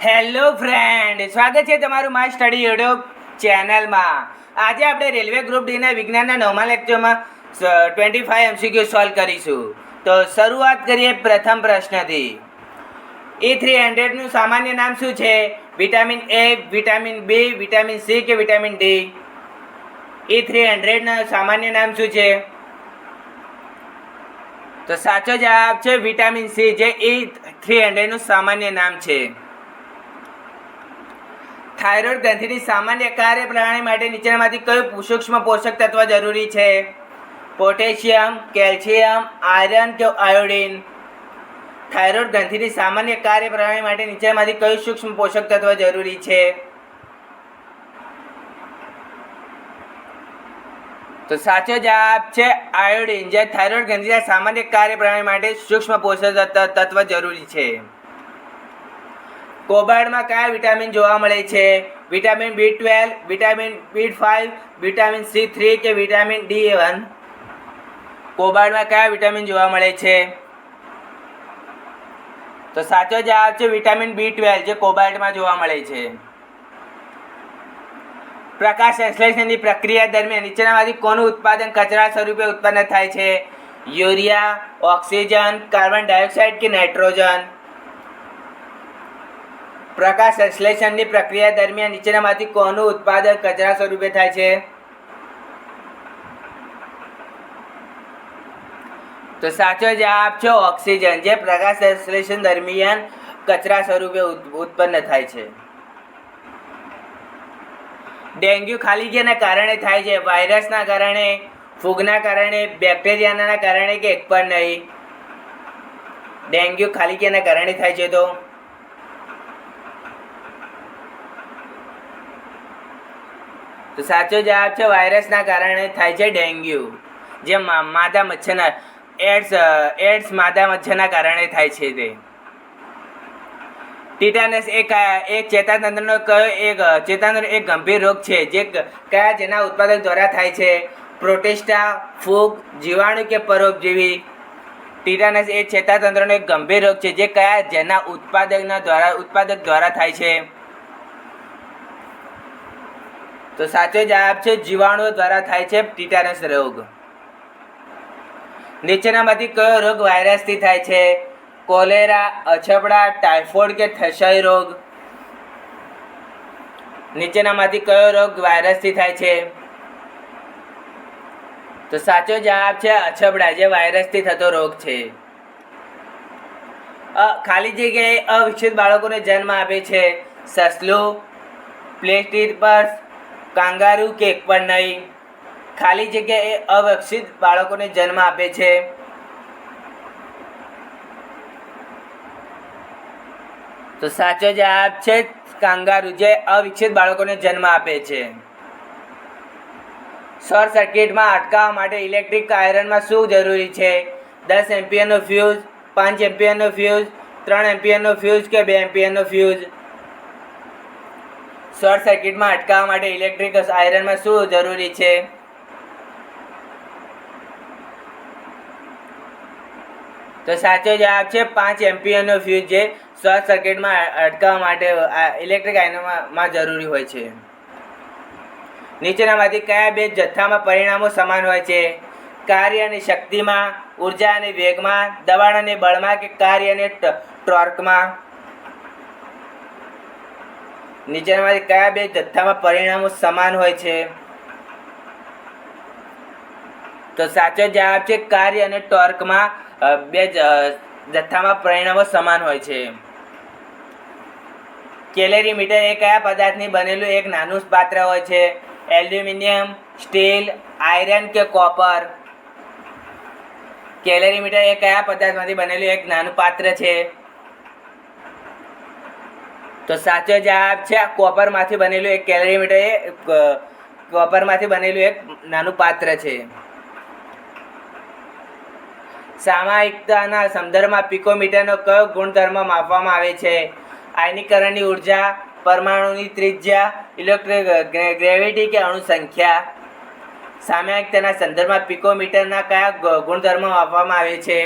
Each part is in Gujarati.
હેલો ફ્રેન્ડ, સ્વાગત છે તમારું માય સ્ટડી યુટ્યુબ ચેનલમાં. આજે આપણે રેલવે ગ્રુપ ડીના વિજ્ઞાનના 9મા લેક્ચરમાં 25 MCQ સોલ્વ કરીશું. તો શરૂઆત કરીએ પ્રથમ પ્રશ્નથી. E300નું સામાન્ય નામ શું છે? Vitamin A, vitamin B, vitamin C કે વિટામિન ડી? E300નું સામાન્ય નામ શું છે? તો સાચો જવાબ છે વિટામિન સી, જે E300નું સામાન્ય નામ છે. થાઇરોઇડ ગ્રંથિની સામાન્ય કાર્યપ્રણાલી માટે નીચેનામાંથી કયું સૂક્ષ્મ પોષક તત્વ જરૂરી છે? પોટેશિયમ, કેલ્શિયમ, આયરન કે આયોડિન? થાઇરોઇડ ગ્રંથિની સામાન્ય કાર્યપ્રણાલી માટે નીચેનામાંથી કયું સૂક્ષ્મ પોષક તત્વ જરૂરી છે? તો સાચો જવાબ છે આયોડિન, જે થાઇરોઇડ ગ્રંથિના સામાન્ય કાર્યપ્રણાલી માટે સૂક્ષ્મ પોષક તત્વ જરૂરી છે. કોબાળમાં કયા વિટામિન જોવા મળે છે? Vitamin B12, vitamin B5, vitamin C3 કે વિટામિન D1? કોબાળમાં કયા વિટામિન જોવા મળે છે? તો સાચો જવાબ છે વિટામિન B12, જે કોબાલ્ટમાં જોવા મળે છે. પ્રકાશ સંશ્લેષણની પ્રક્રિયા દરમિયાન નીચેનામાંથી કોનું ઉત્પાદન કચરા સ્વરૂપે ઉત્પન્ન થાય છે? યુરિયા, ઓક્સિજન, કાર્બન ડાયોક્સાઇડ કે નાઇટ્રોજન? પ્રકાશ સંશ્લેષણની પ્રક્રિયા દરમિયાન નીચેનામાંથી કોનું ઉત્પાદન કચરા સ્વરૂપે થાય છે? તો સાચો જવાબ છે ઓક્સિજન, જે પ્રકાશ સંશ્લેષણ દરમિયાન કચરા સ્વરૂપે ઉત્પન્ન થાય છે. ડેન્ગ્યુ ખાલી જગ્યાના કારણે થાય છે? વાયરસના કારણે, ફૂગના કારણે, બેક્ટેરિયાના કારણે કે એક પણ નહીં? ડેન્ગ્યુ ખાલી જગ્યાના કારણે થાય છે. તો સાચો જવાબ છે વાયરસના કારણે થાય છે ડેન્ગ્યુ, જે માદા મચ્છરના એડ્સ માદા મચ્છરના કારણે થાય છે. તે ટીટાનસ એક ચેતાતંત્રનો એક ગંભીર રોગ છે, જે જેના ઉત્પાદક દ્વારા થાય છે? પ્રોટિસ્ટા, ફૂગ, જીવાણુ કે પરોપજીવી? ટીટાનસ એ ચેતાતંત્રનો એક ગંભીર રોગ છે, જે જેના ઉત્પાદક દ્વારા થાય છે? તો સાચો જવાબ છે જીવાણુઓ દ્વારા થાય છે ટીટાનસ રોગ. નીચેનામાંથી કયો રોગ વાયરસથી થાય છે? કોલેરા, અછબડા, ટાઇફોઇડ કે ક્ષય રોગ? નીચેનામાંથી કયો રોગ વાયરસથી થાય છે? તો સાચો જવાબ છે અછબડા, જે વાયરસથી થતો રોગ છે. ખાલી જગ્યાએ અવિકસિત બાળકોને જન્મ આપે છે? સસલું, પ્લેસ્ટિપર્સ, કાંગારૂ કે એક પણ નહીં? ખાલી જગ્યાએ અવિકસિત બાળકોને જન્મ આપે છે? તો સાચો જવાબ છે કાંગારૂ, જે અવિકસિત બાળકોને જન્મ આપે છે. શોર્ટ સર્કિટમાં અટકાવવા માટે ઇલેક્ટ્રિક આયરનમાં શું જરૂરી છે? 10 એમ્પિયરનો ફ્યુઝ, 5 એમ્પિયરનો ફ્યુઝ, 3 એમ્પિયરનો ફ્યુઝ કે 2 એમ્પિયરનો ફ્યુઝ? શોર્ટ સર્કિટમાં અટકાવવા માટે ઇલેક્ટ્રિક આયરનમાં શું જરૂરી છે? તો સાચો જવાબ છે 5 એમ્પિયરનો ફ્યુઝ, જે શોર્ટ સર્કિટમાં અટકાવવા માટે ઇલેક્ટ્રિક આયરનમાં જરૂરી હોય છે. નીચેનામાંથી કયા બે જથ્થામાં પરિણામો સમાન હોય છે? કાર્ય અને શક્તિમાં, ઉર્જા અને વેગમાં, દબાણ અને બળમાં કે કાર્ય અને ટોર્કમાં? નીચેનામાંથી કયા બે જથ્થામાં પરિણામો સમાન હોય છે? તો સાચો જવાબ છે કાર્ય અને ટોર્કમાં બે જથ્થામાં પરિણામો સમાન હોય છે. કેલરીમીટર એ કયા પદાર્થની બનેલું એક નાનું પાત્ર હોય છે? એલ્યુમિનિયમ, સ્ટીલ, આયરન કે કોપર? કેલરીમીટર એ કયા પદાર્થમાંથી બનેલું એક નાનું પાત્ર છે? તો સાચો જવાબ છે કોપરમાંથી બનેલું એક કેલરીમીટર એ કોપરમાંથી બનેલું એક નાનું પાત્ર છે. સામયિકતાના સંદર્ભમાં પિકોમીટરનો કયો ગુણધર્મ માપવામાં આવે છે? આયનીકરણની ઉર્જા, પરમાણુની ત્રિજ્યા, ઇલેક્ટ્રિક ગ્રેવિટી કે અણુ સંખ્યા? સામયિકતાના સંદર્ભમાં પિકોમીટરના કયા ગુણધર્મો માપવામાં આવે છે?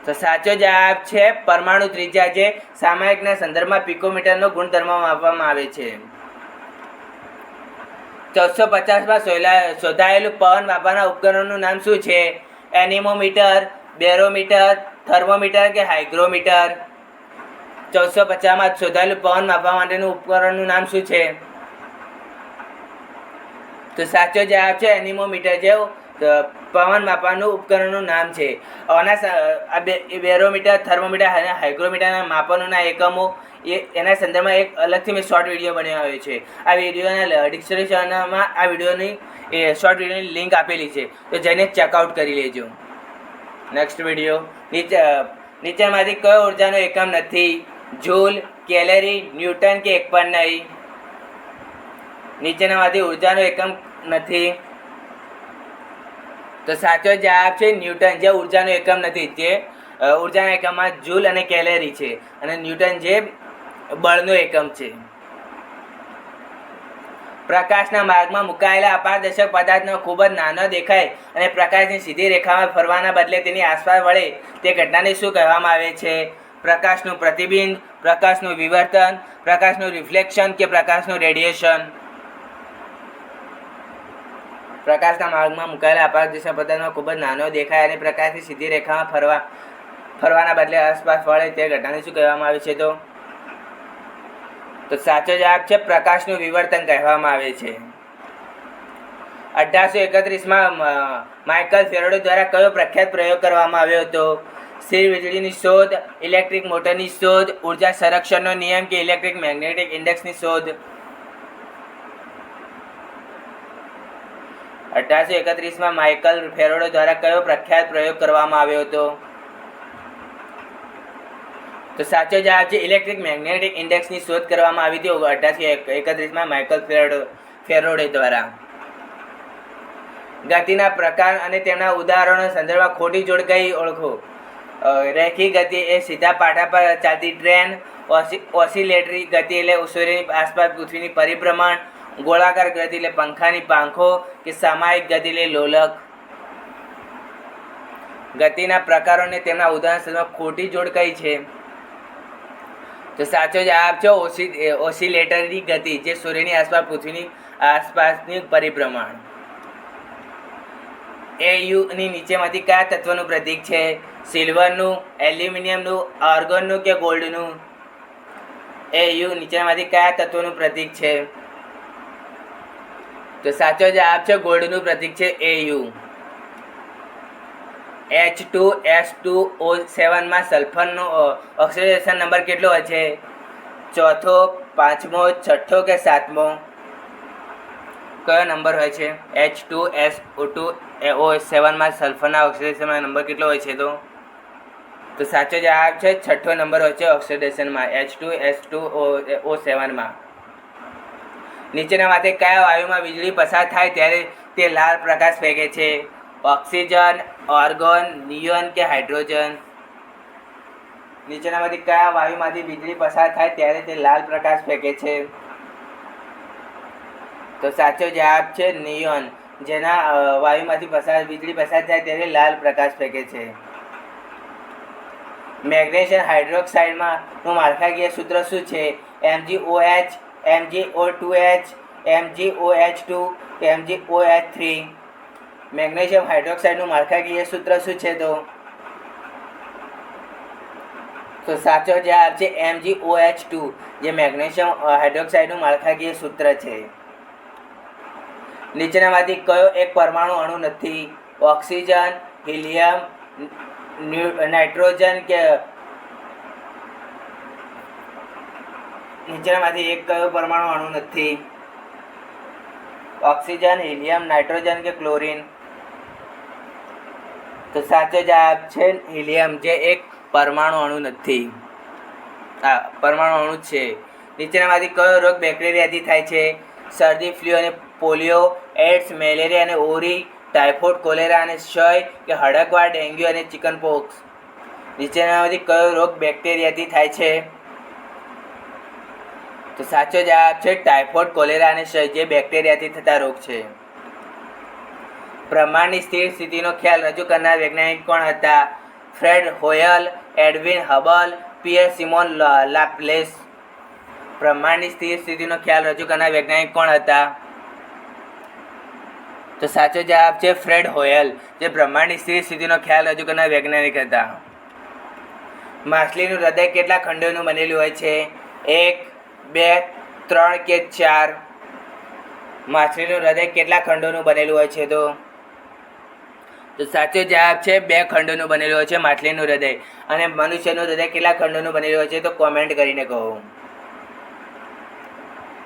તો તો સાચો જવાબ છે પરમાણુ ત્રિજ્યા, જે સામયિકના સંદર્ભમાં પિકોમીટરનો ગુણધર્મ માપવામાં આવે છે. 1450માં શોધાયેલું પવન માપવાના ઉપકરણનું નામ શું છે? એનિમોમીટર, બેરોમીટર, થર્મોમીટર કે હાઇગ્રોમીટર? 1450માં શોધાયેલું પવન માપવા માટેનું ઉપકરણનું નામ શું છે? તો સાચો જવાબ છે એનિમોમીટર, જે પવન માપવાનું ઉપકરણનું નામ છે. આના બેરોમીટર, થર્મોમીટર અને હાઇગ્રોમીટરના માપનોના એકમો એના સંદર્ભમાં એક અલગથી મેં શોર્ટ વિડીયો બનાવ્યો છે. આ વિડીયોના ડિસ્ક્રિપ્શનમાં આ વિડીયોની શોર્ટ વિડીયોની લિંક આપેલી છે, તો જઈને ચેકઆઉટ કરી લેજો. નેક્સ્ટ વિડીયો, નીચેમાંથી કયો ઉર્જાનો એકમ નથી? જૂલ, કેલરી, ન્યૂટન કે એક પણ નહીં? નીચેનામાંથી ઉર્જાનો એકમ નથી. તો સાચો જવાબ છે ન્યૂટન, જે ઉર્જાનો એકમ નથી. જે ઉર્જાના એકમમાં જૂલ અને કેલેરી છે, અને ન્યૂટન જે બળનો એકમ છે. પ્રકાશના માર્ગમાં મુકાયેલા અપારદર્શક પદાર્થનો ખૂબ જ નાનો દેખાય અને પ્રકાશની સીધી રેખામાં ફરવાના બદલે તેની આસપાસ વળે તે ઘટનાને શું કહેવામાં આવે છે? પ્રકાશનું પ્રતિબિંબ, પ્રકાશનું વિવર્તન, પ્રકાશનું રિફ્લેક્શન કે પ્રકાશનું રેડિયેશન? પ્રકાશના માર્ગમાં મુકાયેલા અપારદર્શક પદાર્થમાં ખૂબ જ નાનો દેખાય અને પ્રકાશની સીધી રેખામાં ફરવાના બદલે આસપાસ વળે તે ઘટનાને શું કહેવામાં આવે છે? તો સાચો જવાબ છે પ્રકાશનું વિવર્તન કહેવામાં આવે છે. 1831માં માઇકલ ફેરાડે દ્વારા કયો પ્રખ્યાત પ્રયોગ કરવામાં આવ્યો હતો? સ્થિર વીજળીની શોધ, ઇલેક્ટ્રિક મોટરની શોધ, ઉર્જા સંરક્ષણનો નિયમ કે ઇલેક્ટ્રિક મેગ્નેટિક ઇન્ડેક્સની શોધ? 1831માં માઇકલ ફેરાડે દ્વારા કયો પ્રખ્યાત પ્રયોગ કરવામાં આવ્યો હતો? તો સાચો જવાબ છે ઇલેક્ટ્રિક મેગ્નેટિક ઇન્ડેક્સની શોધ કરવામાં આવી હતી 1831માં માઇકલ ફેરાડે દ્વારા. ગતિના પ્રકાર અને તેમના ઉદાહરણો સંદર્ભમાં ખોટી જોડ કઈ ઓળખો? રેખીય ગતિ એ સીધા પાટા પર ચાલતી ટ્રેન, ઓસિલેટરી ગતિ એટલે સૂર્યની આસપાસ પૃથ્વીની પરિભ્રમણ, ગોળાકાર ગતિ એટલે પંખાની પાંખો કે સામાયિક ગતિ એટલે લોલક? ગતિના પ્રકારો અને તેમના ઉદાહરણ સંદર્ભમાં ખોટી જોડ કઈ છે? તો સાચો જવાબ છે ઓસિલેટરી ગતિ, જે સૂર્યની આસપાસ પૃથ્વીની આસપાસની પરિભ્રમણ. Auની નીચેમાંથી કયા તત્વનું પ્રતીક છે? સિલ્વરનું, એલ્યુમિનિયમનું, આર્ગોનનું કે ગોલ્ડનું? Au નીચેમાંથી કયા તત્વનું પ્રતીક છે? તો સાચો જવાબ છે ગોલ્ડનું પ્રતીક છે Au. H2S2O7માં સલ્ફરનો ઓક્સિડેશન નંબર કેટલો હોય છે? ચોથો, પાંચમો, છઠ્ઠો કે સાતમો? કયો નંબર હોય છે? H2SO7માં સલ્ફરના ઓક્સિડેશનમાં નંબર કેટલો હોય છે? તો સાચો જવાબ છે છઠ્ઠો નંબર હોય છે ઓક્સિડેશનમાં, H2S2O7માં. નીચેનામાંથી કયા વાયુમાં વીજળી પસાર થાય ત્યારે તે લાલ પ્રકાશ ફેંકે છે? ઓક્સિજન, આર્ગોન, નિયોન કે હાઇડ્રોજન? નીચેનામાંથી કયા વાયુમાંથી વીજળી પસાર થાય ત્યારે તે લાલ પ્રકાશ ફેંકે છે? તો સાચો જવાબ છે નિયોન, જેના વાયુમાંથી વીજળી પસાર થાય ત્યારે લાલ પ્રકાશ ફેંકે છે. મેગ્નેશિયમ હાઇડ્રોક્સાઇડમાં નું માળખાકીય સૂત્ર શું છે? MgOH, MgO2H, MgOH2 કે MgOH3? મેગ્નેશિયમ હાઇડ્રોક્સાઇડનું માળખાકીય સૂત્ર શું છે? તો સાચો જવાબ છે MgOH2, જે મેગ્નેશિયમ હાઇડ્રોક્સાઇડનું માળખાકીય સૂત્ર છે. નીચેનામાંથી કયો એક પરમાણુ અણુ નથી? ઓક્સિજન, હિલિયમ, નાઇટ્રોજન કે? નીચેનામાંથી એક કયો પરમાણુ અણુ નથી? ઓક્સિજન, હિલિયમ, નાઇટ્રોજન કે ક્લોરીન? તો સાચો જવાબ છે હિલિયમ, જે એક પરમાણુ અણુ નથી. પરમાણુ અણુ છે. નીચેનામાંથી કયો રોગ બેક્ટેરિયાથી થાય છે? શરદી, ફ્લૂ અને પોલિયો, એડ્સ, મેલેરિયા અને ઓરી, ટાઇફોઇડ, કોલેરા અને ક્ષય કે હડકવા, ડેન્ગ્યુ અને ચિકનપોક્સ? નીચેનામાંથી કયો રોગ બેક્ટેરિયાથી થાય છે? તો સાચો જવાબ છે ટાઇફોઇડ, કોલેરા અને ક્ષય, જે બેક્ટેરિયાથી થતા રોગ છે. બ્રહ્માંડની સ્થિર સ્થિતિનો ખ્યાલ રજૂ કરનાર વૈજ્ઞાનિક કોણ હતા? ફ્રેડ હોયલ, એડવિન હબલ, પિયર સિમોન લાપ્લેસ. બ્રહ્માંડની સ્થિર સ્થિતિનો ખ્યાલ રજૂ કરનાર વૈજ્ઞાનિક કોણ હતા? તો સાચો જવાબ છે ફ્રેડ હોયલ, જે બ્રહ્માંડની સ્થિર સ્થિતિનો ખ્યાલ રજૂ કરનાર વૈજ્ઞાનિક હતા. માછલીનું હૃદય કેટલા ખંડોનું બનેલું હોય છે? 1, 2, 3 કે 4? માછલીનું હૃદય કેટલા ખંડોનું બનેલું હોય છે? તો સાચો જવાબ છે 2 ખંડોનું બનેલું હોય છે માછલીનું હૃદય. અને મનુષ્યનું હૃદય કેટલા ખંડોનું બનેલું હોય છે? તો કોમેન્ટ કરીને કહો.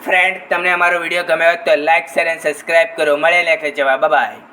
ફ્રેન્ડ, તમને અમારો વિડીયો ગમ્યો હોય તો લાઇક, શેર અને સબસ્ક્રાઈબ કરો. મળે નેક્સ્ટ જવાબ. બાય.